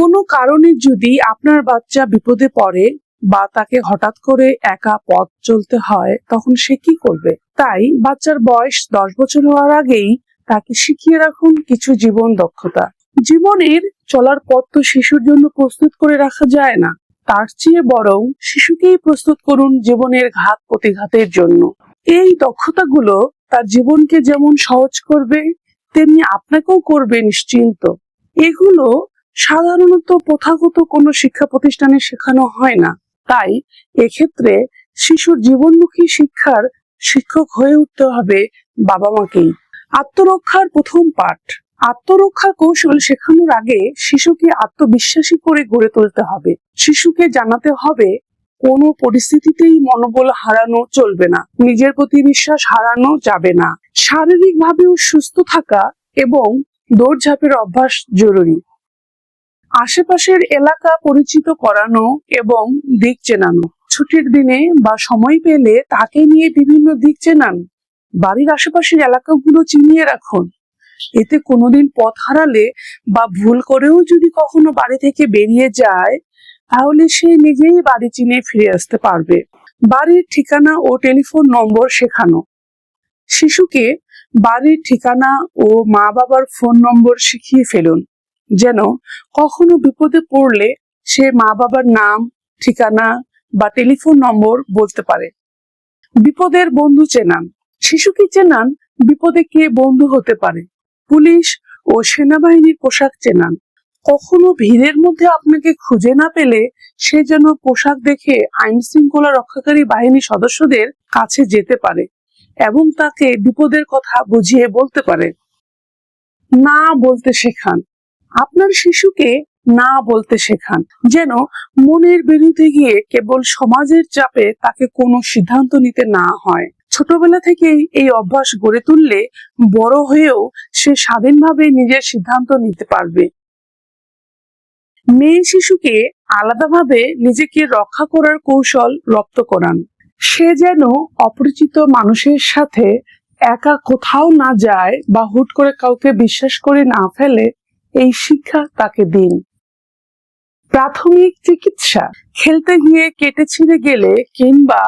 কোনো কারণে যদি আপনার বাচ্চা বিপদে পড়ে বা তাকে হঠাৎ করে একা পথ চলতে হয়, তখন সে কি করবে? তাই বাচ্চার বয়স 10 বছর হওয়ার আগেই তাকে শিখিয়ে রাখুন কিছু জীবন দক্ষতা। জীবনের চলার পথ তো শিশুর জন্য প্রস্তুত করে রাখা যায় না, তার চেয়ে বরং শিশুকেই প্রস্তুত করুন জীবনের ঘাত প্রতিঘাতের জন্য। এই দক্ষতাগুলো তার জীবনকে যেমন সহজ করবে, তেমনি আপনাকেও করবে নিশ্চিন্ত। এগুলো সাধারণত প্রথাগত কোনো শিক্ষা প্রতিষ্ঠানে শেখানো হয় না। তাই এক্ষেত্রে শিশুর জীবনমুখী শিক্ষার শিক্ষক হয়ে উঠতে হবে বাবা মাকেই। আত্মরক্ষার প্রথম পাঠ। আত্মরক্ষার কৌশল শেখানোর আগে শিশুকে আত্মবিশ্বাসী করে গড়ে তুলতে হবে। শিশুকে জানাতে হবে কোনো পরিস্থিতিতেই মনোবল হারানো চলবে না, নিজের প্রতি বিশ্বাস হারানো যাবে না। শারীরিকভাবেও সুস্থ থাকা এবং দৌড়ঝাঁপের অভ্যাস জরুরি। আশেপাশের এলাকা পরিচিত করানো এবং দিক চেনানো। ছুটির দিনে বা সময় পেলে তাকে নিয়ে বিভিন্ন দিক চেনান। বাড়ির আশেপাশের এলাকাগুলো চিনিয়ে রাখুন। এতে কোনোদিন পথ হারালে বা ভুল করেও যদি কখনো বাড়ি থেকে বেরিয়ে যায়, তাহলে সে নিজেই বাড়ি চিনে ফিরে আসতে পারবে। বাড়ির ঠিকানা ও টেলিফোন নম্বর শেখানো। শিশুকে বাড়ির ঠিকানা ও মা বাবার ফোন নম্বর শিখিয়ে ফেলুন, যেন কখনো বিপদে পড়লে সে মা বাবার নাম, ঠিকানা বা টেলিফোন নম্বর বলতে পারে। বিপদের বন্ধু চেনান। শিশুকে চেনান বিপদে কে বন্ধু হতে পারে। পুলিশ ও সেনাবাহিনীর পোশাক চেনান। কখনো ভিড়ের মধ্যে আপনাকে খুঁজে না পেলে সে যেন পোশাক দেখে আইন শৃঙ্খলা রক্ষাকারী বাহিনী সদস্যদের কাছে যেতে পারে এবং তাকে বিপদের কথা বুঝিয়ে বলতে পারে। না বলতে শেখান। আপনার শিশুকে না বলতে শেখান, যেন মনের বিরুদ্ধে গিয়ে কেবল সমাজের চাপে তাকে কোনো সিদ্ধান্ত নিতে না হয়। ছোটবেলা থেকেই এই অভ্যাস গড়ে তুললে বড় হয়েও সে স্বাধীনভাবে নিজের সিদ্ধান্ত নিতে পারবে। মেয়ে শিশুকে আলাদাভাবে নিজেকে রক্ষা করার কৌশল রপ্ত করান। সে যেন অপরিচিত মানুষের সাথে একা কোথাও না যায় বা হুট করে কাউকে বিশ্বাস করে না ফেলে, এই শিক্ষা তাকে দিন। প্রাথমিক চিকিৎসা। খেলতে গিয়ে কেটে ছিঁড়ে গেলে কিংবা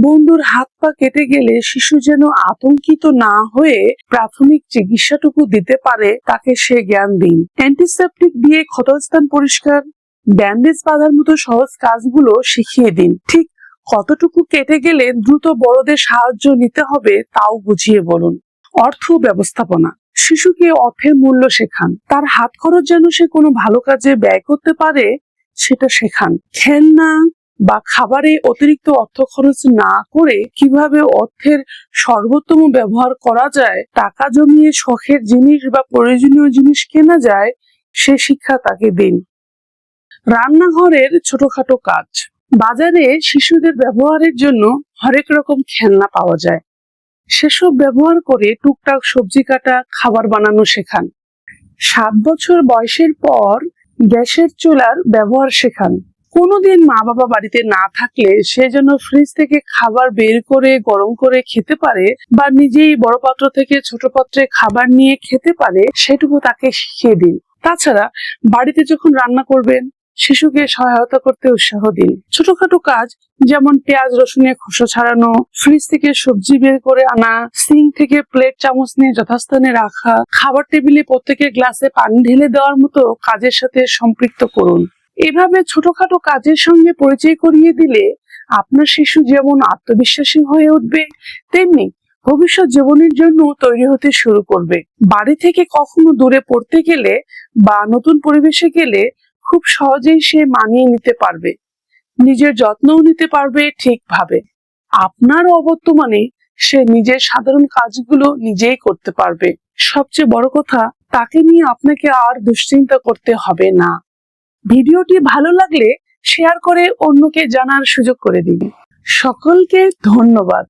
বন্ধুর হাত পা কেটে গেলে শিশু যেন আতঙ্কিত না হয়ে প্রাথমিক চিকিৎসাটুকু দিতে পারে, তাকে সে জ্ঞান দিন। অ্যান্টিসেপটিক দিয়ে ক্ষতস্থান পরিষ্কার, ব্যান্ডেজ বাঁধার মতো সহজ কাজগুলো শিখিয়ে দিন। ঠিক কতটুকু কেটে গেলে দ্রুত বড়দের সাহায্য নিতে হবে তাও বুঝিয়ে বলুন। অর্থ ব্যবস্থাপনা। শিশুকে অর্থের মূল্য শেখান। তার হাত খরচ যেন সে কোনো ভালো কাজে ব্যয় করতে পারে সেটা শেখান। খেলনা বা খাবারে অতিরিক্ত অর্থ খরচ না করে কিভাবে অর্থের সর্বোত্তম ব্যবহার করা যায়, টাকা জমিয়ে শখের জিনিস বা প্রয়োজনীয় জিনিস কেনা যায়, সে শিক্ষা তাকে দিন। রান্নাঘরের ছোটখাটো কাজ। বাজারে শিশুদের ব্যবহারের জন্য হরেক রকম খেলনা পাওয়া যায়, সেসব ব্যবহার করে টুকটাক সবজি কাটা, খাবার বানানো শেখান। 7 বছর বয়সের পর গ্যাসের চুলার ব্যবহার শেখান। কোনোদিন মা বাবা বাড়িতে না থাকলে সে যেন ফ্রিজ থেকে খাবার বের করে গরম করে খেতে পারে বা নিজেই বড় পাত্র থেকে ছোট পাত্রে খাবার নিয়ে খেতে পারে, সেটুকু তাকে শিখিয়ে দিন। তাছাড়া বাড়িতে যখন রান্না করবেন শিশুকে সহায়তা করতে উৎসাহ দিন। ছোটখাটো কাজ যেমন পেঁয়াজ রসুনের খোসা ছাড়ানো, ফ্রিজ থেকে সবজি বের করে আনা, সিঙ্ক থেকে প্লেট চামচ নিয়ে যথাস্থানে রাখা, খাবার টেবিলে প্রত্যেকের গ্লাসে পানি ঢেলে দেওয়ার মতো কাজের সাথে সম্পৃক্ত করুন। এভাবে ছোটখাটো কাজের সঙ্গে পরিচয় করিয়ে দিলে আপনার শিশু যেমন আত্মবিশ্বাসী হয়ে উঠবে, তেমনি ভবিষ্যৎ জীবনের জন্য তৈরি হতে শুরু করবে। বাড়ি থেকে কখনো দূরে পড়তে গেলে বা নতুন পরিবেশে গেলে খুব সহজেই সে মানিয়ে নিতে পারবে, নিজের যত্নও নিতে পারবে ঠিকভাবে। আপনার অবর্তমানে সে নিজের সাধারণ কাজগুলো নিজেই করতে পারবে। সবচেয়ে বড় কথা, তাকে নিয়ে আপনাকে আর দুশ্চিন্তা করতে হবে না। ভিডিওটি ভালো লাগলে শেয়ার করে অন্যকে জানার সুযোগ করে দিন। সকলকে ধন্যবাদ।